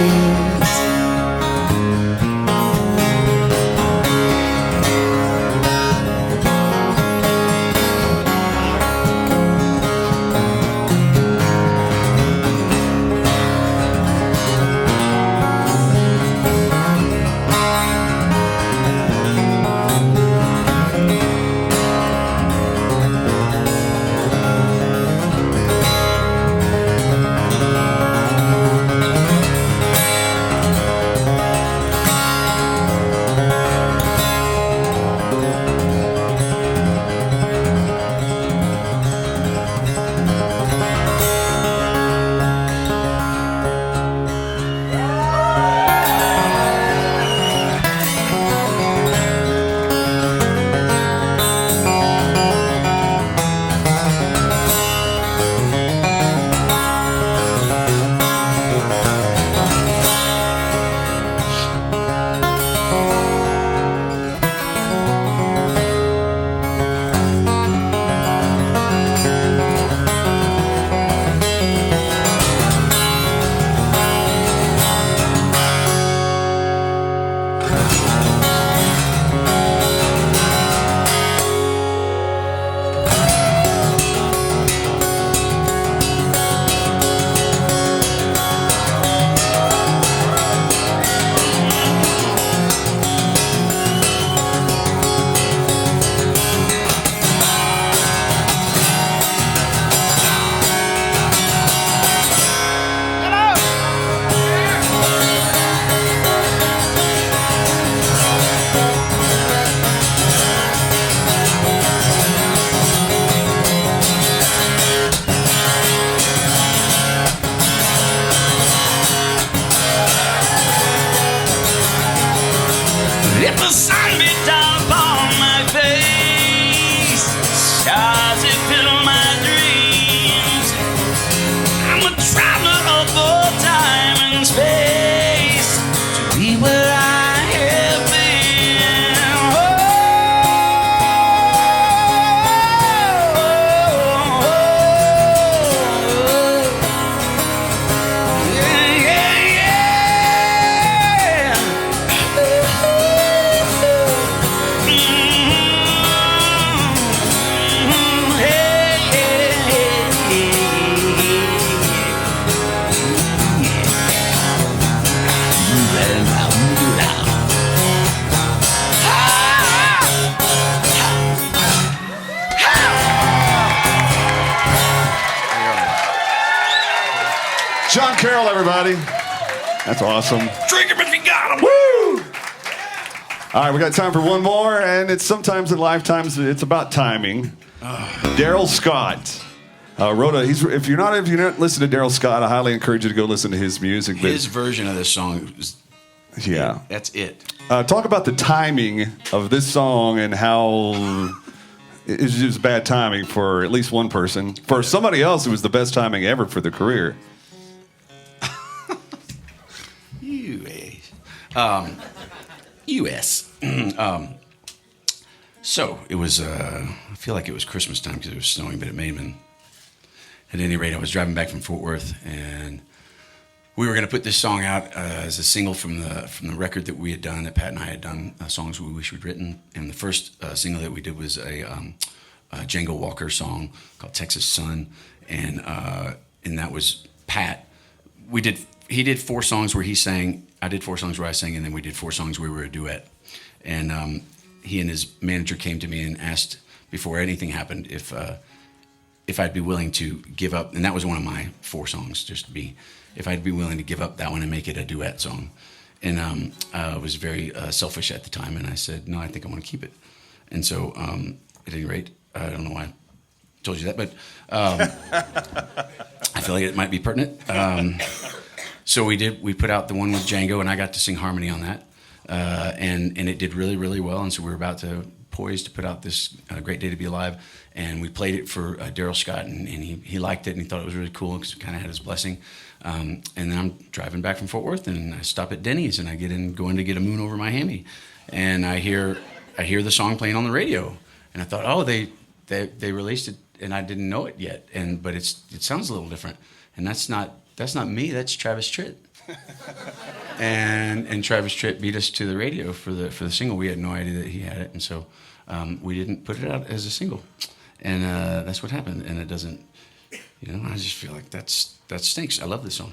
John Carroll, everybody. That's awesome. Drink him if you got him. Woo! All right, we got time for one more, and it's sometimes in lifetimes it's about timing. Daryl Scott wrote a. If you're not listening to Daryl Scott, I highly encourage you to go listen to his music. His version of this song is. Yeah, that's it. Talk about the timing of this song and how it was just bad timing for at least one person. For somebody else, it was the best timing ever for the career. U.S. So it was. I feel like it was Christmas time because it was snowing, but it may have been. At any rate, I was driving back from Fort Worth, and we were going to put this song out as a single from the record that we had done, that Pat and I had done, songs we wish we'd written. And the first single that we did was a Django Walker song called "Texas Sun," and that was Pat. He did 4 songs where he sang. I did 4 songs where I sang, and then we did 4 songs where we were a duet. And he and his manager came to me and asked before anything happened if I'd be willing to give up, and that was one of my 4 songs, just to be, if I'd be willing to give up that one and make it a duet song. And I was very selfish at the time, and I said, no, I think I want to keep it. And so, at any rate, I don't know why I told you that, but I feel like it might be pertinent. So we put out the one with Django, and I got to sing harmony on that. And it did really, really well. And so we were poised to put out this Great Day to Be Alive. And we played it for Daryl Scott, and he liked it, and he thought it was really cool because it kind of had his blessing. And then I'm driving back from Fort Worth, and I stop at Denny's, and I go in to get a moon over my hammy. And I hear the song playing on the radio. And I thought, oh, they released it, and I didn't know it yet. But it sounds a little different. And that's not me, that's Travis Tritt. and Travis Tritt beat us to the radio for the single. We had no idea that he had it, and so we didn't put it out as a single. And that's what happened. And it doesn't, I just feel like that stinks. I love this song.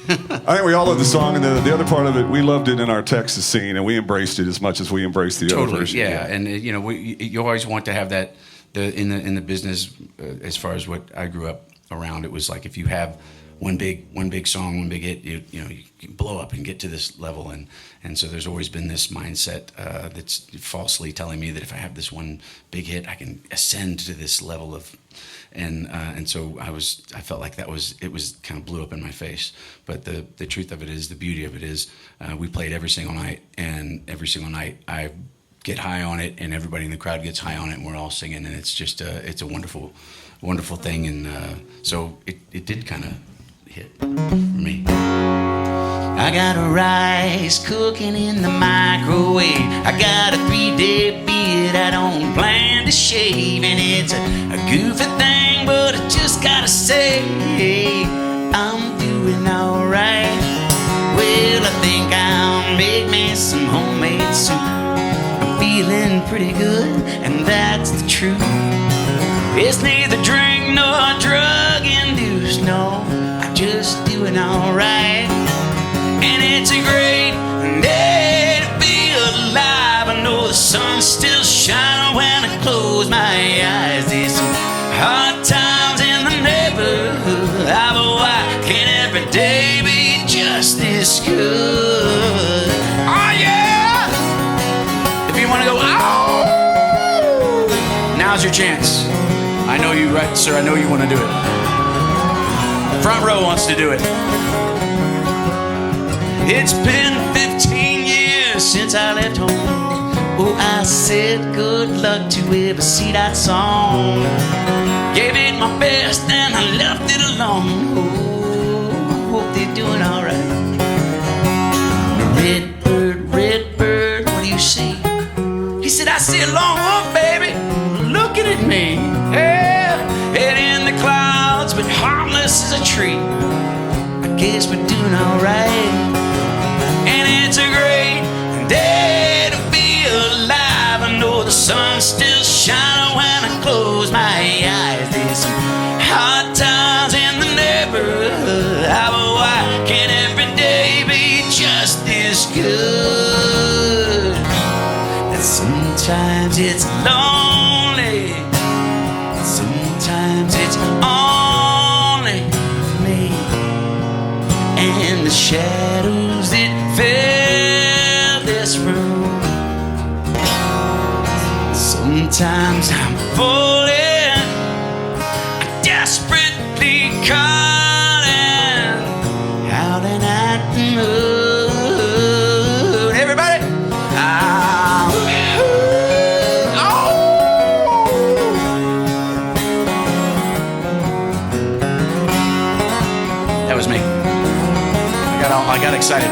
I think we all love the song, and the other part of it, we loved it in our Texas scene, and we embraced it as much as we embraced the other version. Yeah. And you always want to have that in the business. As far as what I grew up around, it was like if you have one big song, one big hit, you can blow up and get to this level, and so there's always been this mindset that's falsely telling me that if I have this one big hit, I can ascend to this level of, and so I felt like it was kind of blew up in my face. But the truth of it is, the beauty of it is, we played every single night, and every single night I get high on it, and everybody in the crowd gets high on it, and we're all singing, and it's just it's a wonderful thing, and so it did kind of hit for me. I got a rice cooking in the microwave. I got a 3-day beard I don't plan to shave, and it's a goofy thing, but I just gotta say, I'm doing alright. Well, I think I'll make me some homemade soup. I'm feeling pretty good, and that's the truth. It's neither drink nor drug induced, no, I'm just doing alright. And it's a great day to be alive. I know the sun's still shining when I close my eyes. There's some hard times in the neighborhood, but why can't every day be just this good? Oh yeah! If you want to go, oh! Now's your chance. I know you, right, sir? I know you want to do it. Front row wants to do it. It's been 15 years since I left home. Oh, I said good luck to every seat I saw. Gave it my best and I left it alone. Oh, I hope they're doing alright. Red bird, what do you see? He said, I see a long walk, baby, looking at me. Yeah, head in the clouds, but harmless as a tree. I guess we're doing alright. And it's a great day to be alive. I know the sun's still shining when I close my eyes. There's some hard times in the neighborhood, but why can't every day be just this good? And sometimes it's lonely, sometimes it's only me. shadows that fill this room. Sometimes I'm falling, desperately calling, howling at the moon. Everybody, that was me. I got excited.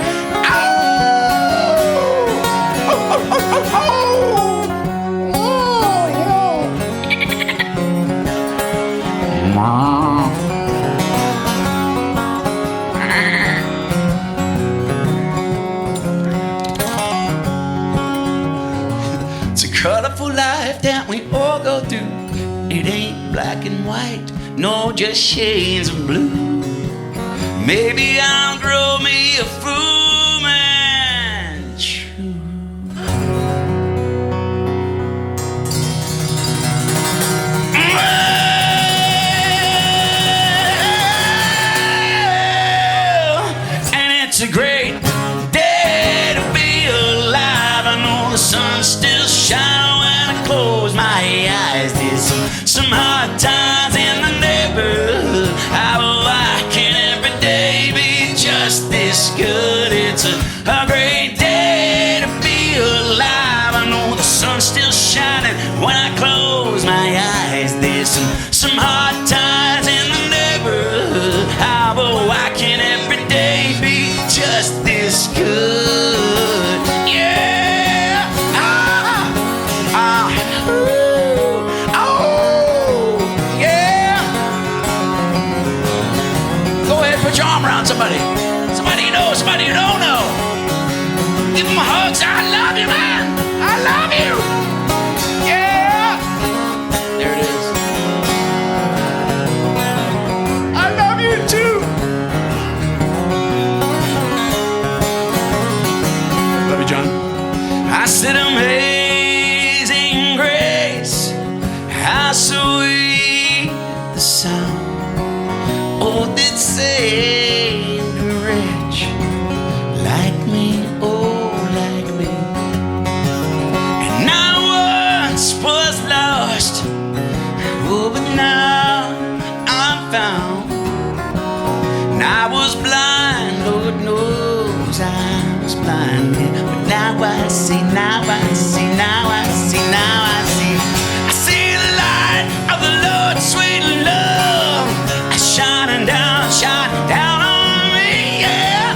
It's a colorful life that we all go through. It ain't black and white, no, just shades of blue. Maybe I'll grow me a Fu Manchu. And it's a great day to be alive. I know the sun's still shining when I close my eyes. There's some hard times in the neighborhood. I can every day be just this good. It's a great day to be alive. I know the sun's still shining when I close my eyes. There's some hard times in the neighborhood. Why can every day be just this good? Yeah. Yeah. Go ahead, put your arm around somebody. Somebody you know, somebody you don't know. Give them a hug. Say, I love you, man. I love you. Yeah. There it is. I love you too. Love you, John. I said amazing grace, how sweet the sound. Oh, that saved a wretch like me, oh, like me. And I once was lost, oh, but now I'm found. And I was blind, Lord knows I was blind. But now I see, now I see, now I see, now I see. I see the light of the Lord's sweet love shining down on me, yeah.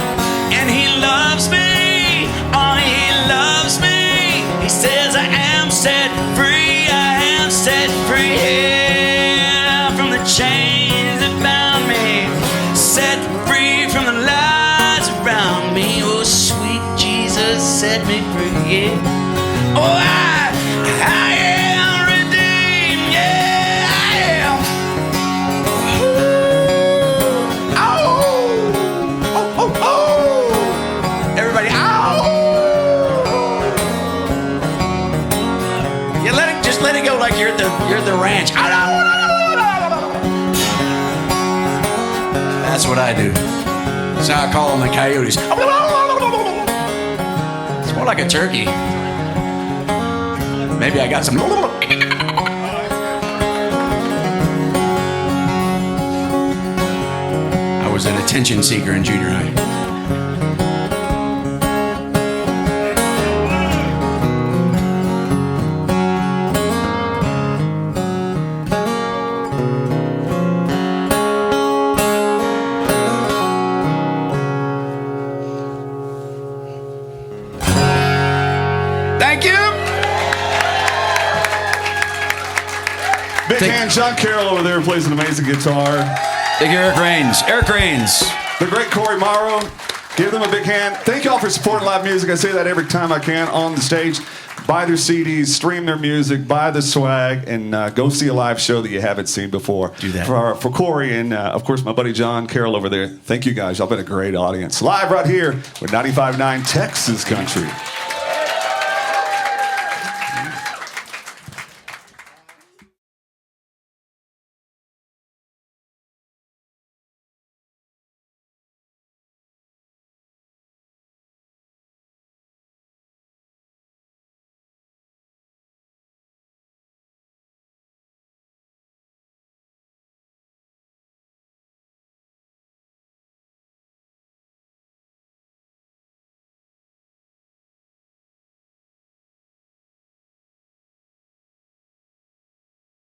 And He loves me, oh, He loves me. He says I am set free, I am set free, yeah, from the chains that bound me, set free from the lies around me. Oh, sweet Jesus set me free, yeah. Oh, I am redeemed, yeah, I am. Everybody, yeah, just let it go like you're at the ranch. That's what I do. That's how I call them the coyotes. It's more like a turkey. Maybe I got some. I was an attention seeker in junior high. Thank you. Big hand John Carroll over there plays an amazing guitar. Thank you, Eric Rains. Eric Rains. The great Cory Morrow. Give them a big hand. Thank y'all for supporting live music. I say that every time I can on the stage. Buy their CDs, stream their music, buy the swag, and go see a live show that you haven't seen before. Do that. For Cory and, of course, my buddy John Carroll over there. Thank you guys. Y'all been a great audience. Live right here with 95.9 Texas Country.